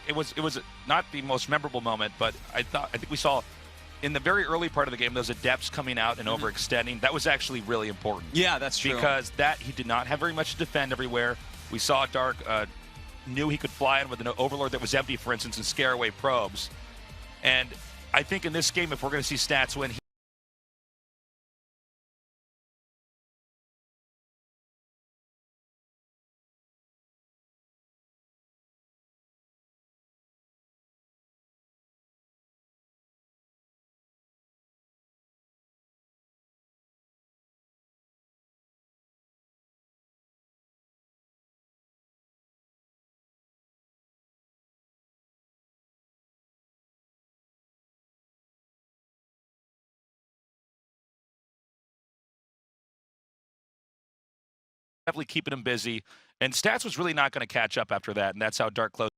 it was not the most memorable moment, but I think we saw in the very early part of the game those adepts coming out and overextending. That was actually really important. Yeah, that's true. Because he did not have very much to defend everywhere. We saw Dark knew he could fly in with an Overlord that was empty, for instance, and scare away probes. And I think in this game, if we're going to see Stats win, definitely keeping him busy. And Stats was really not going to catch up after that, and that's how Dark closed.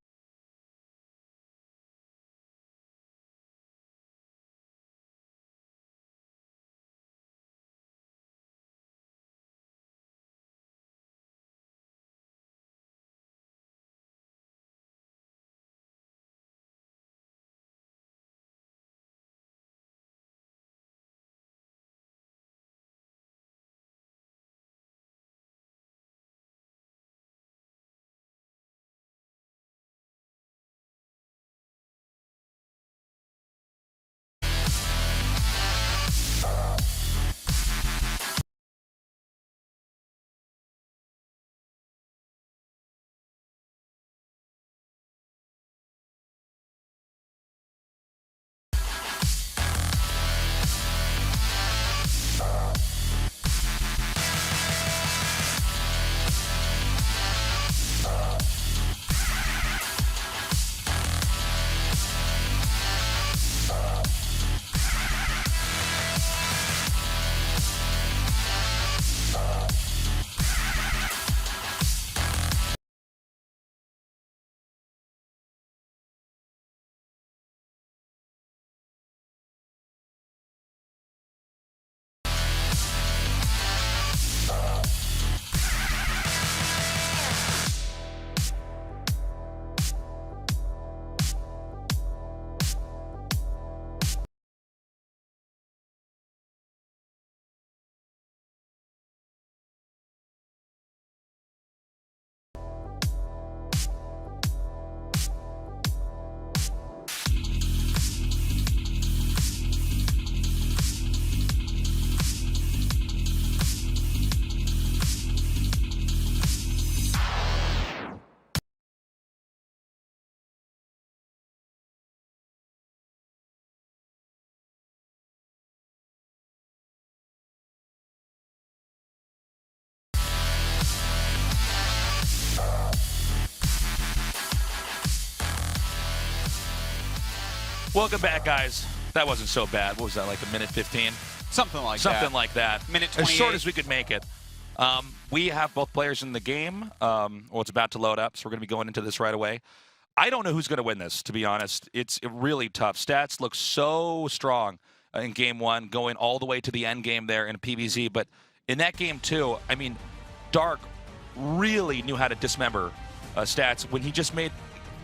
Welcome back, guys. That wasn't so bad. What was that, like a minute 15? Something like that. Something like that. Minute 28. As short as we could make it. We have both players in the game. Well, it's about to load up, so we're going to be going into this right away. I don't know who's going to win this, to be honest. It's really tough. Stats look so strong in Game 1, going all the way to the end game there in PvZ. But in that game, too, I mean, Dark really knew how to dismember Stats when he just made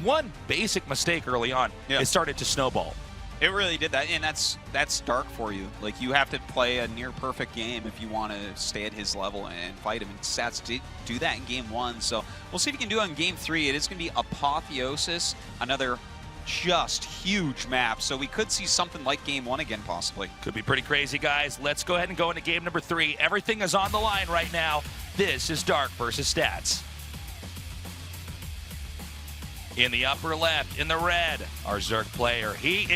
one basic mistake early on. Yeah. It started to snowball. It really did that, and that's Dark for you. Like, you have to play a near-perfect game if you want to stay at his level and fight him. And Stats did do that in Game 1, so we'll see if he can do it in Game 3. It is going to be Apotheosis, another just huge map, so we could see something like Game 1 again, possibly. Could be pretty crazy, guys. Let's go ahead and go into game number 3. Everything is on the line right now. This is Dark versus Stats. In the upper left, in the red, our Zerg player. He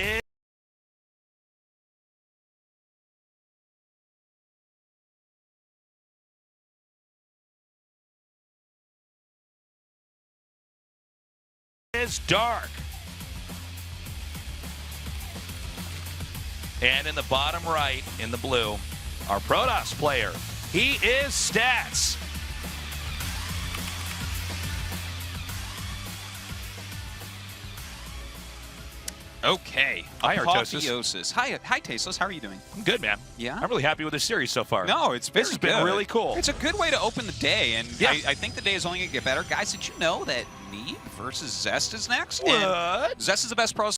is Dark. And in the bottom right, in the blue, our Protoss player. He is Stats. Okay. Hi, Artosis. Apotheosis. Hi, Tasteless. How are you doing? I'm good, man. Yeah? I'm really happy with this series so far. No, it's This has been really cool. It's a good way to open the day, and Yeah. I think the day is only going to get better. Guys, did you know that Neeb versus Zest is next? What? And Zest is the best pro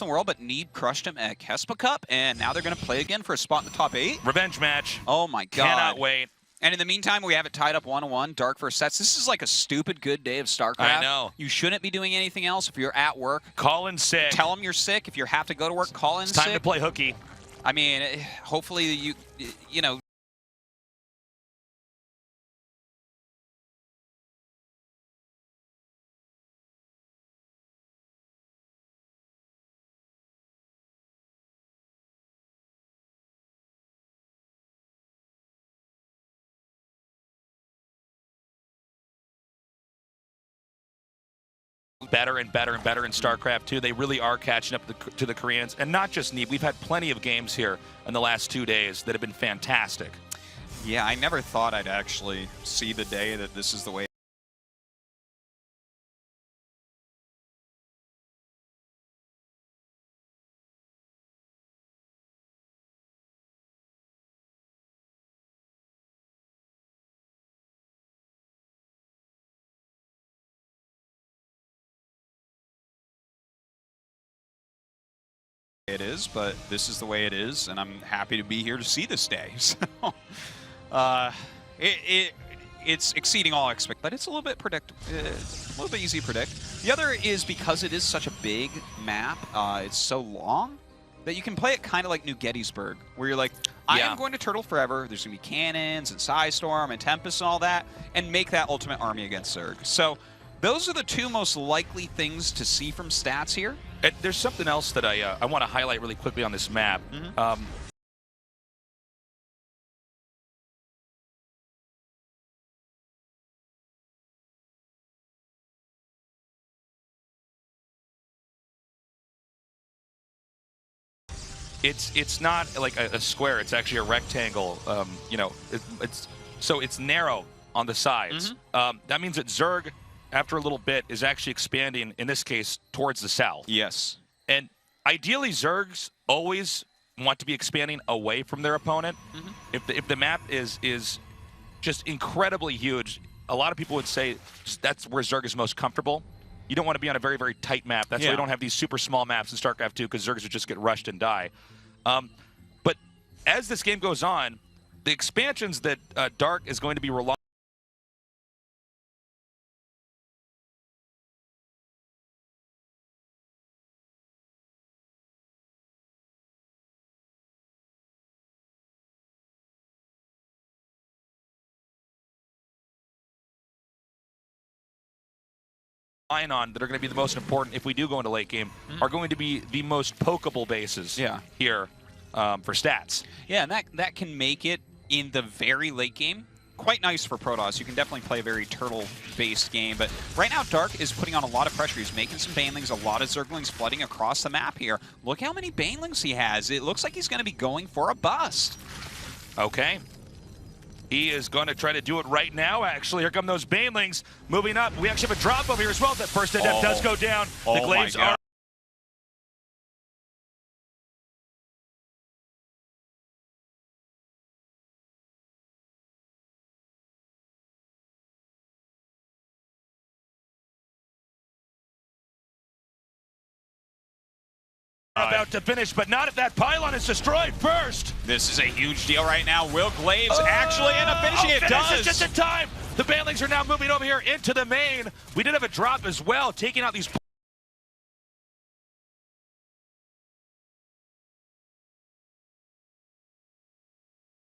in the world, but Neeb crushed him at Kespa Cup, and now they're going to play again for a spot in the top 8. Revenge match. Oh my god. Cannot wait. And in the meantime, we have it tied up 1-1, Dark versus Sets. This is like a stupid good day of StarCraft. I know. You shouldn't be doing anything else. If you're at work, Call in sick. tell them you're sick. If you have to go to work, call in It's sick. time to play hooky. I mean, hopefully you know, Better and better and better in StarCraft 2. They really are catching up to the Koreans. And not just Neeb. We've had plenty of games here in the last 2 days that have been fantastic. yeah, I never thought I'd actually see the day that this is the way. It is, but this is the way it is, and I'm happy to be here to see this day. So, it's exceeding all expectations, but it's a little bit a little bit easy to predict. The other is because it is such a big map, it's so long that you can play it kind of like New Gettysburg, where you're like, I am going to turtle forever. There's gonna be cannons and Psystorm and Tempest and all that, and make that ultimate army against Zerg. So those are the two most likely things to see from stats here. And there's something else that I want to highlight really quickly on this map. It's not like a square. It's actually a rectangle. You know, it's narrow on the sides. That means that Zerg, after a little bit, is actually expanding, in this case, towards the south. Yes. And ideally, Zergs always want to be expanding away from their opponent. If the map is just incredibly huge, a lot of people would say that's where Zerg is most comfortable. You don't want to be on a very, very tight map. That's why you don't have these super small maps in StarCraft 2, because Zergs would just get rushed and die. But as this game goes on, the expansions that Dark is going to be relying on that are going to be the most important if we do go into late game are going to be the most pokeable bases here for stats. Yeah, and that can make it in the very late game quite nice for Protoss. You can definitely play a very turtle-based game, but right now Dark is putting on a lot of pressure. He's making some Banelings, a lot of Zerglings flooding across the map here. Look how many Banelings he has. It looks like he's going to be going for a bust. Okay. He is going to try to do it right now, actually. Here come those Banelings moving up. We actually have a drop over here as well. That first adept does go down. The Glaives are... about to finish, but not if that pylon is destroyed first. This is a huge deal right now. Will Glaives actually end up finishing it? Does. Just in time. The Banelings are now moving over here into the main. We did have a drop as well, taking out these...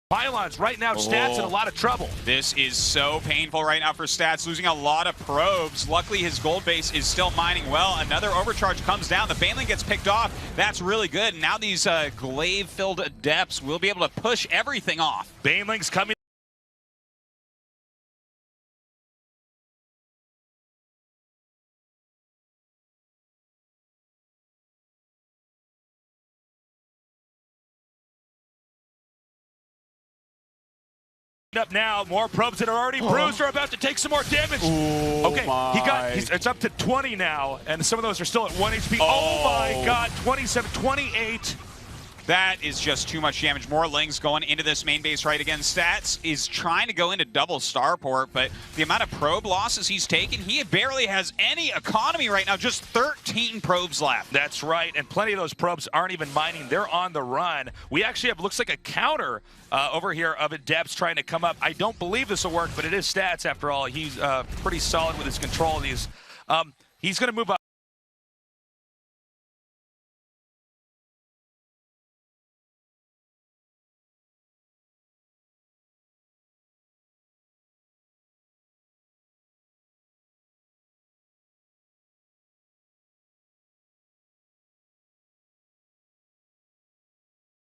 Pylons right now, Stats in a lot of trouble. This is so painful right now for Stats, losing a lot of probes. Luckily, his gold base is still mining well. Another overcharge comes down. The Baneling gets picked off. That's really good. Now these glaive-filled adepts will be able to push everything off. Banelings coming. Up now, more probes that are already bruised are about to take some more damage. Oh, okay, it's up to 20 now, and some of those are still at 1 HP. Oh my god, 27, 28. That is just too much damage. More Lings going into this main base right again. Stats is trying to go into double starport, but the amount of probe losses he's taken, he barely has any economy right now. Just 13 probes left. That's right, and plenty of those probes aren't even mining. They're on the run. We actually have, looks like a counter over here of Adepts trying to come up. I don't believe this will work, but it is Stats after all. He's pretty solid with his control of these. He's going to move up.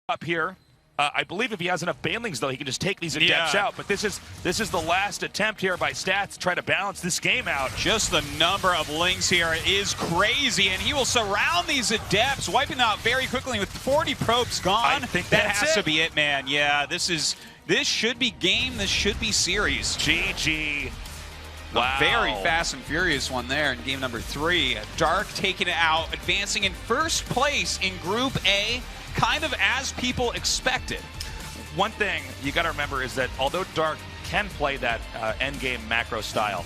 Up here. I believe if he has enough Banelings, though, he can just take these Adepts out. But this is the last attempt here by Stats to try to balance this game out. Just the number of Lings here is crazy, and he will surround these Adepts, wiping out very quickly with 40 probes gone. I think that has to be it, man. Yeah, this should be game. This should be series. GG. Wow. A very fast and furious one there in game number 3. Dark taking it out, advancing in first place in Group A, kind of as people expected. One thing you got to remember is that although Dark can play that endgame macro style,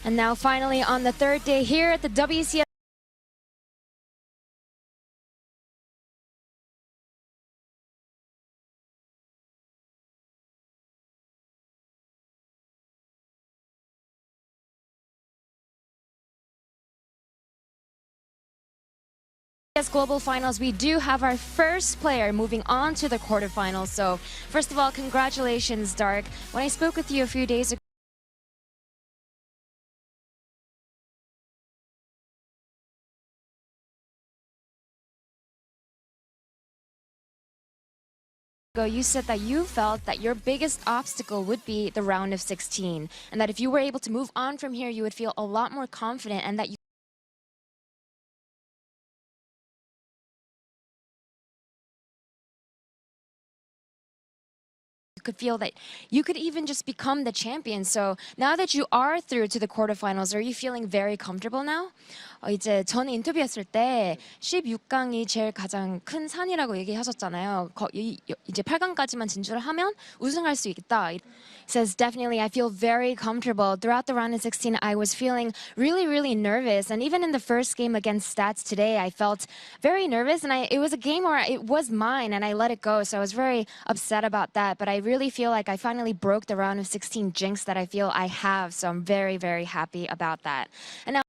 and now finally on the third day here at the WCS Global Finals, we do have our first player moving on to the quarterfinals. So first of all, congratulations, Dark. When I spoke with you a few days ago, you said that you felt that your biggest obstacle would be the round of 16, and that if you were able to move on from here, you would feel a lot more confident, and that you could feel that you could even just become the champion. So now that you are through to the quarterfinals, are you feeling very comfortable now? 이제 전 인터뷰했을 때 16강이 제일 가장 큰 산이라고 얘기하셨잖아요. 이제 8강까지만 진출을 하면 우승할 수 있다. He says, definitely, I feel very comfortable. Throughout the round of 16, I was feeling really, really nervous. And even in the first game against Stats today, I felt very nervous. And it was a game where it was mine, and I let it go. So I was very upset about that. But I really feel like I finally broke the round of 16 jinx that I feel I have. So I'm very, very happy about that. And now,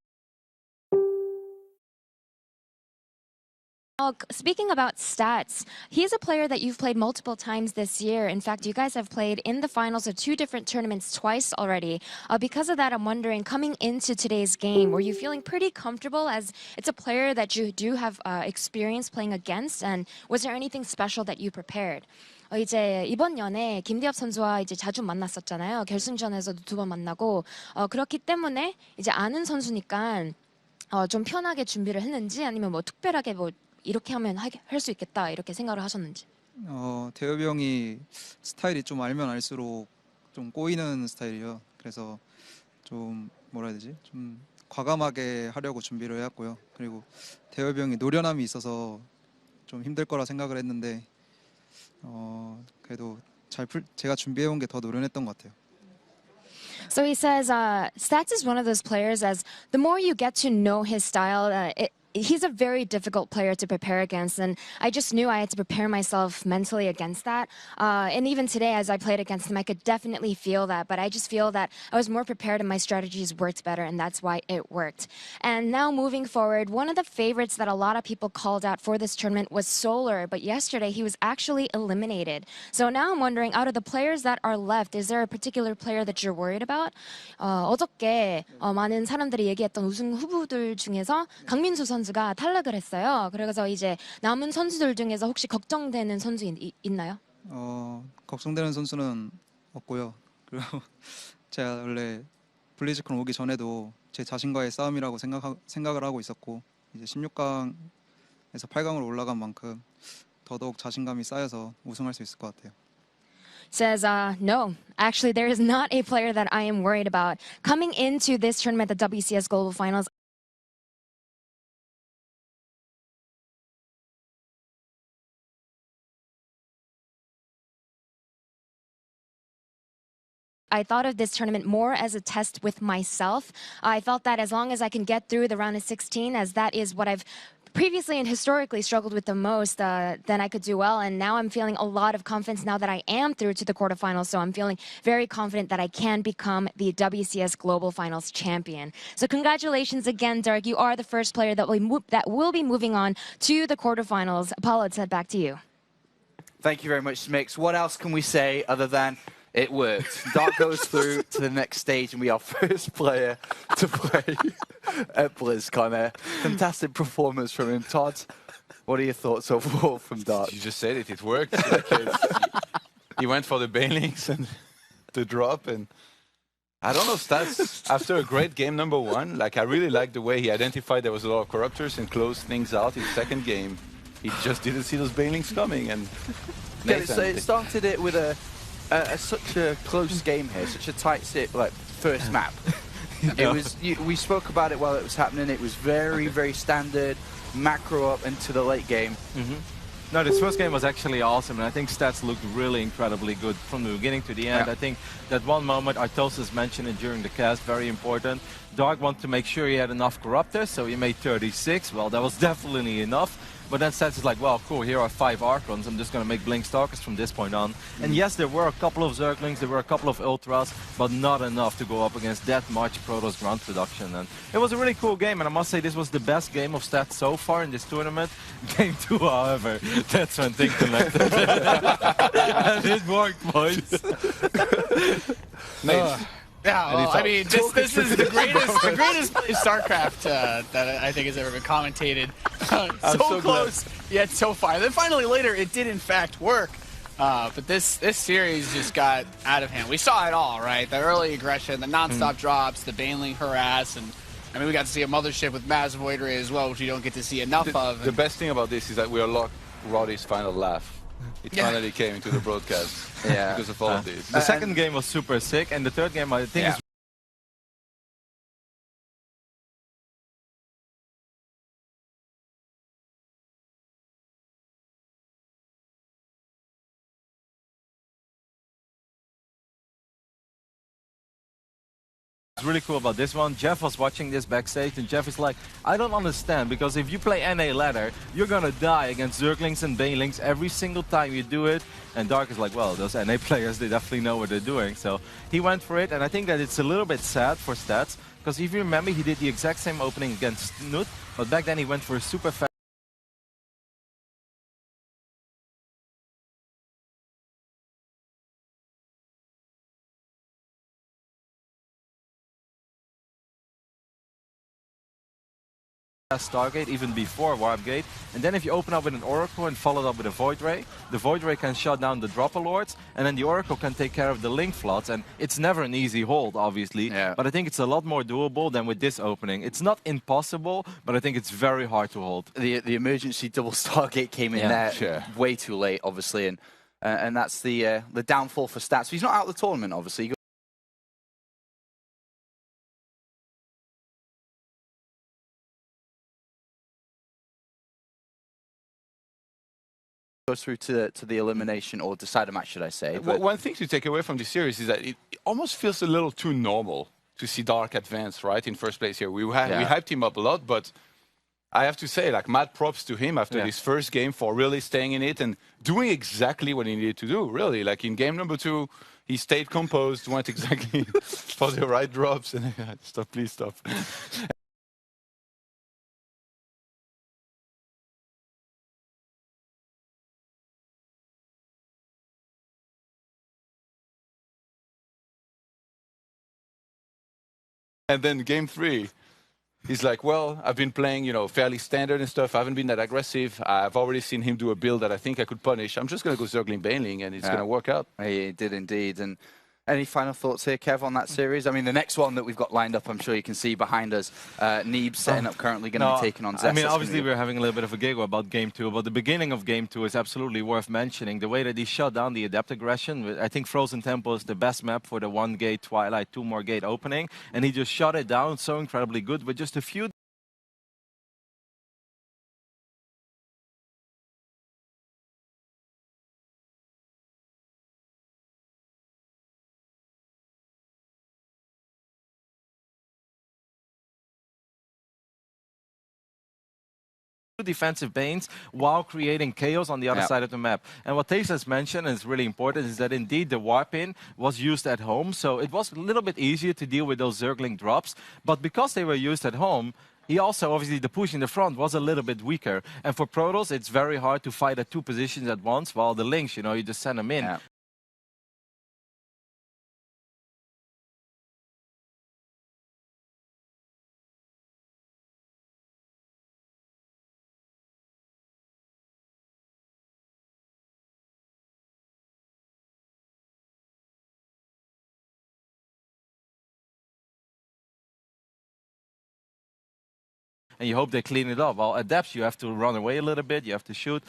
speaking about Stats, he's a player that you've played multiple times this year. In fact, you guys have played in the finals of 2 different tournaments twice already. Because of that, I'm wondering, coming into today's game, were you feeling pretty comfortable, as it's a player that you do have experience playing against? And was there anything special that you prepared? 이제 이번 연에 김대엽 선수와 이제 자주 만났었잖아요. 결승전에서도 2번 만나고 그렇기 때문에 이제 아는 선수니까 좀 편하게 준비를 했는지, 아니면 뭐 특별하게 뭐 이렇게 하면 할 수 있겠다 이렇게 생각을 하셨는지. 대엽이 형이 스타일이 좀 알면 알수록 좀 꼬이는 스타일이에요. 그래서 좀 뭐라 해야 되지? 좀 과감하게 하려고 준비를 해왔고요. 그리고 대엽이 형이 노련함이 있어서 좀 힘들 거라 생각을 했는데 그래도 제가 준비해온 게 더 노련했던 것 같아요. So he says, Stats is one of those players, as the more you get to know his style, he's a very difficult player to prepare against, and I just knew I had to prepare myself mentally against that. And even today, as I played against him, I could definitely feel that, but I just feel that I was more prepared and my strategies worked better, and that's why it worked. And now moving forward, one of the favorites that a lot of people called out for this tournament was Solar, but yesterday he was actually eliminated. So now I'm wondering, out of the players that are left, is there a particular player that you're worried about? 어저께 많은 사람들이 얘기했던 우승 후보들 중에서 강민수 선수가 탈락을 했어요. 그래서 이제 남은 선수들 중에서 혹시 걱정되는 선수 있나요? 걱정되는 선수는 없고요. 그리고 제가 원래 블리즈컨 오기 전에도 제 자신과의 싸움이라고 생각을 하고 있었고 이제 16강에서 8강으로 올라간 만큼 더더욱 자신감이 쌓여서 우승할 수 있을 것 같아요. Says, no, actually, there is not a player that I am worried about. Coming into this tournament, the WCS Global Finals, I thought of this tournament more as a test with myself. I felt that as long as I can get through the round of 16, as that is what I've previously and historically struggled with the most, then I could do well. And now I'm feeling a lot of confidence now that I am through to the quarterfinals. So I'm feeling very confident that I can become the WCS Global Finals champion. So congratulations again, Dark. You are the first player that will be moving on to the quarterfinals. Apollo, it's back to you. Thank you very much, Smix. What else can we say other than it worked? Dark goes through to the next stage, and we are first player to play at BlizzCon. Fantastic performance from him. Todd, what are your thoughts overall from Dark? You just said it. It worked. Like he went for the banelings and the drop, and I don't know, Stats, after a great game number one, like I really liked the way he identified there was a lot of corruptors and closed things out. His second game, he just didn't see those banelings coming. And So it started it with such a close game here, such a tight sit, like first map. It was. We spoke about it while it was happening. It was very, very standard macro up into the late game. No, this first game was actually awesome, and I think Stats looked really incredibly good from the beginning to the end. Yeah. I think that one moment, Artosis mentioned it during the cast, very important. Dark wanted to make sure he had enough corruptors, so he made 36. Well, that was definitely enough. But then Stats is like, well, cool, here are 5 Archons. I'm just going to make Blink Stalkers from this point on. And yes, there were a couple of Zerglings, there were a couple of Ultras, but not enough to go up against that much Protoss ground production. And it was a really cool game, and I must say this was the best game of Stats so far in this tournament. Game 2, however, that's when things connected. And it worked, boys. Yeah, well, I mean, this is the greatest play of StarCraft that I think has ever been commentated. So close, yet so far. Then finally later, it did in fact work. But this series just got out of hand. We saw it all, right? The early aggression, the non-stop drops, the Baneling harass, and I mean, we got to see a mothership with Mass Void Ray as well, which we don't get to see enough of. The best thing about this is that we unlocked Roddy's final laugh. It finally came into the broadcast because of all of this. The second game was super sick, and the third game, I think, is What's really cool about this one, Jeff was watching this backstage, and Jeff is like, I don't understand, because if you play NA ladder, you're gonna die against Zerglings and Banelings every single time you do it. And Dark is like, well, those NA players, they definitely know what they're doing. So he went for it, and I think that it's a little bit sad for Stats, because if you remember, he did the exact same opening against Nut, but back then he went for a super fast Stargate even before Warp Gate, and then if you open up with an Oracle and follow it up with a Void Ray, the Void Ray can shut down the Dropper Lords, and then the Oracle can take care of the Link Floods, and it's never an easy hold, obviously, but I think it's a lot more doable than with this opening. It's not impossible, but I think it's very hard to hold. The emergency double Stargate came in there way too late, obviously, and that's the downfall for Stats. He's not out of the tournament, obviously. Goes through to the elimination or decider match, should I say. One thing to take away from this series is that it almost feels a little too normal to see Dark advance, right, in first place here. We hyped him up a lot, but I have to say, like, mad props to him after this first game for really staying in it and doing exactly what he needed to do, really. Like, in game number 2, he stayed composed, went exactly for the right drops, and stop, please stop. And then game 3, he's like, well, I've been playing, fairly standard and stuff. I haven't been that aggressive. I've already seen him do a build that I think I could punish. I'm just going to go Zergling Baneling, and it's going to work out. He did indeed. And Any final thoughts here, Kev, on that series? I mean, the next one that we've got lined up, I'm sure you can see behind us, Neeb setting up currently going to be taking on Zest. I mean, obviously we're having a little bit of a giggle about Game 2, but the beginning of Game 2 is absolutely worth mentioning. The way that he shut down the Adept aggression, I think Frozen Temple is the best map for the 1-gate Twilight, 2 more gate opening, and he just shut it down so incredibly good with just a few defensive banes while creating chaos on the other side of the map. And what Taze has mentioned, and is really important, is that indeed the warp in was used at home, so it was a little bit easier to deal with those zergling drops. But because they were used at home, he also, obviously, the push in the front was a little bit weaker. And for Protoss, it's very hard to fight at 2 positions at once, while the Lynx, you know, you just send them in. And you hope they clean it up. While at depth, you have to run away a little bit, you have to shoot.